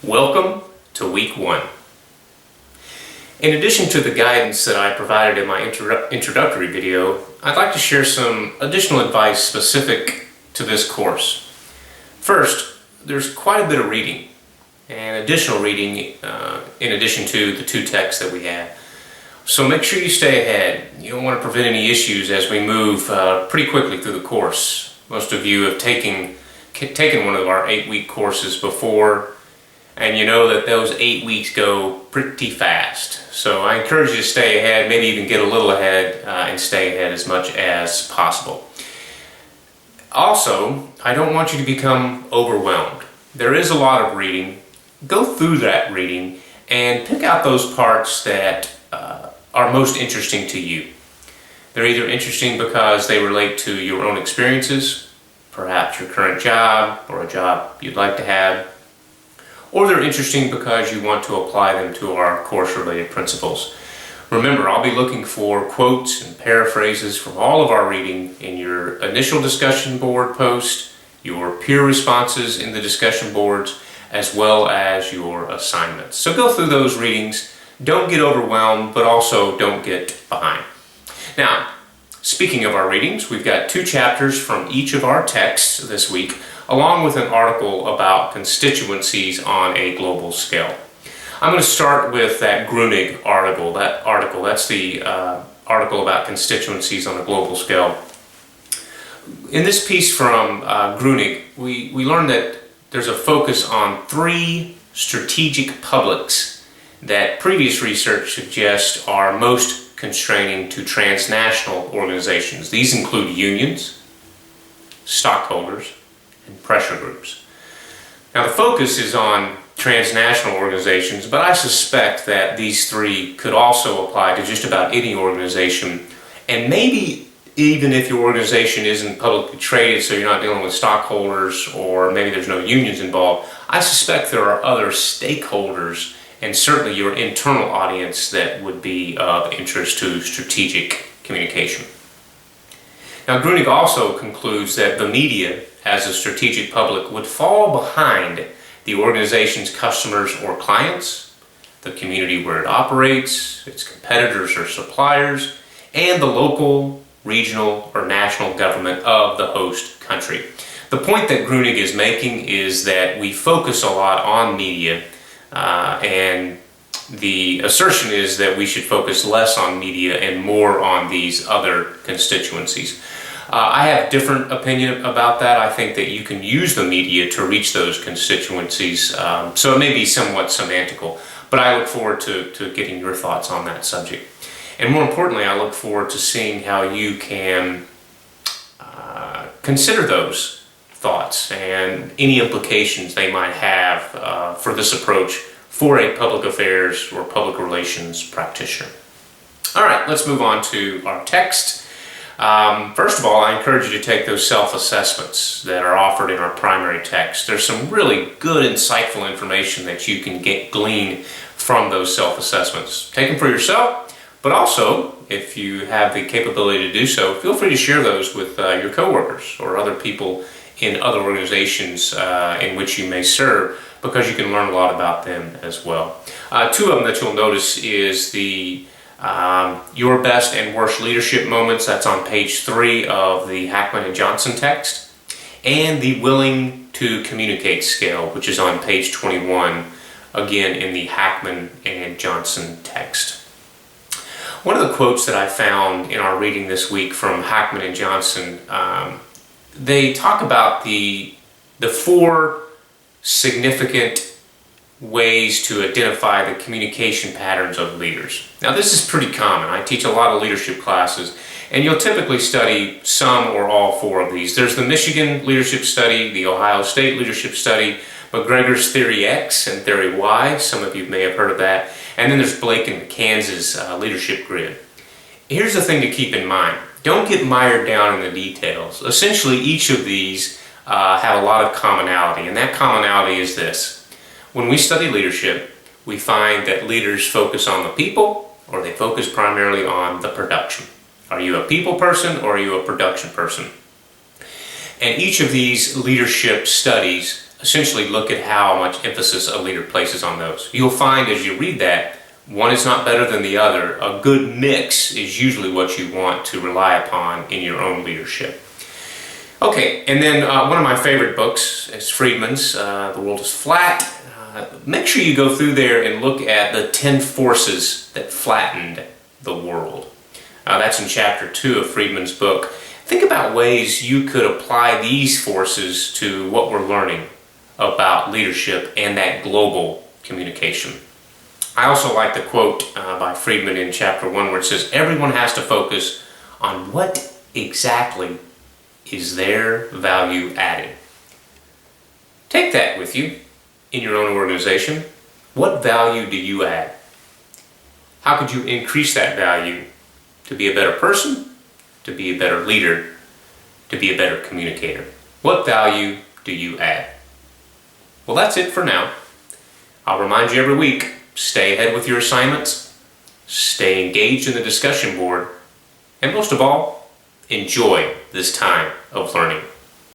Welcome to week 1. In addition to the guidance that I provided in my introductory video, I'd like to share some additional advice specific to this course. First, there's quite a bit of reading and additional reading in addition to the 2 texts that we have. So make sure you stay ahead. You don't want to prevent any issues as we move pretty quickly through the course. Most of you have taken one of our 8-week courses before, and you know that those 8 weeks go pretty fast. So I encourage you to stay ahead, maybe even get a little ahead and stay ahead as much as possible. Also, I don't want you to become overwhelmed. There is a lot of reading. Go through that reading and pick out those parts that are most interesting to you. They're either interesting because they relate to your own experiences, perhaps your current job or a job you'd like to have, or they're interesting because you want to apply them to our course-related principles. Remember, I'll be looking for quotes and paraphrases from all of our reading in your initial discussion board post, your peer responses in the discussion boards, as well as your assignments. So go through those readings. Don't get overwhelmed, but also don't get behind. Now, speaking of our readings, we've got 2 chapters from each of our texts this week, along with an article about constituencies on a global scale. I'm going to start with that Grunig article. That's the article about constituencies on a global scale. In this piece from Grunig, we learned that there's a focus on 3 strategic publics that previous research suggests are most constraining to transnational organizations. These include unions, stockholders, and pressure groups. Now the focus is on transnational organizations, but I suspect that these 3 could also apply to just about any organization, and maybe even if your organization isn't publicly traded, so you're not dealing with stockholders, or maybe there's no unions involved, I suspect there are other stakeholders and certainly your internal audience that would be of interest to strategic communication. Now Grunig also concludes that the media as a strategic public would fall behind the organization's customers or clients, the community where it operates, its competitors or suppliers, and the local, regional, or national government of the host country. The point that Grunig is making is that we focus a lot on media, and the assertion is that we should focus less on media and more on these other constituencies. I have a different opinion about that. I think that you can use the media to reach those constituencies, so it may be somewhat semantical, but I look forward to getting your thoughts on that subject. And more importantly, I look forward to seeing how you can consider those thoughts and any implications they might have for this approach for a public affairs or public relations practitioner. All right, let's move on to our text. First of all, I encourage you to take those self-assessments that are offered in our primary text. There's some really good, insightful information that you can glean from those self-assessments. Take them for yourself, but also, if you have the capability to do so, feel free to share those with your coworkers or other people in other organizations in which you may serve, because you can learn a lot about them as well. 2 of them that you'll notice is the Your Best and Worst Leadership Moments. That's on page 3 of the Hackman and Johnson text, and the Willing to Communicate scale, which is on page 21, again in the Hackman and Johnson text. One of the quotes that I found in our reading this week from Hackman and Johnson, they talk about the 4 significant ways to identify the communication patterns of leaders. Now this is pretty common. I teach a lot of leadership classes, and you'll typically study some or all 4 of these. There's the Michigan Leadership Study, the Ohio State Leadership Study, McGregor's Theory X and Theory Y, some of you may have heard of that, and then there's Blake and Kansas Leadership Grid. Here's the thing to keep in mind. Don't get mired down in the details. Essentially, each of these have a lot of commonality, and that commonality is this. When we study leadership, we find that leaders focus on the people, or they focus primarily on the production. Are you a people person or are you a production person? And each of these leadership studies essentially look at how much emphasis a leader places on those. You'll find as you read that, one is not better than the other. A good mix is usually what you want to rely upon in your own leadership. Okay, and then one of my favorite books is Friedman's The World is Flat. Make sure you go through there and look at the 10 forces that flattened the world. That's in chapter 2 of Friedman's book. Think about ways you could apply these forces to what we're learning about leadership and that global communication. I also like the quote by Friedman in chapter 1 where it says, everyone has to focus on what exactly is their value added. Take that with you in your own organization. What value do you add? How could you increase that value to be a better person, to be a better leader, to be a better communicator? What value do you add? Well, that's it for now. I'll remind you every week, stay ahead with your assignments, stay engaged in the discussion board, and most of all, enjoy this time of learning.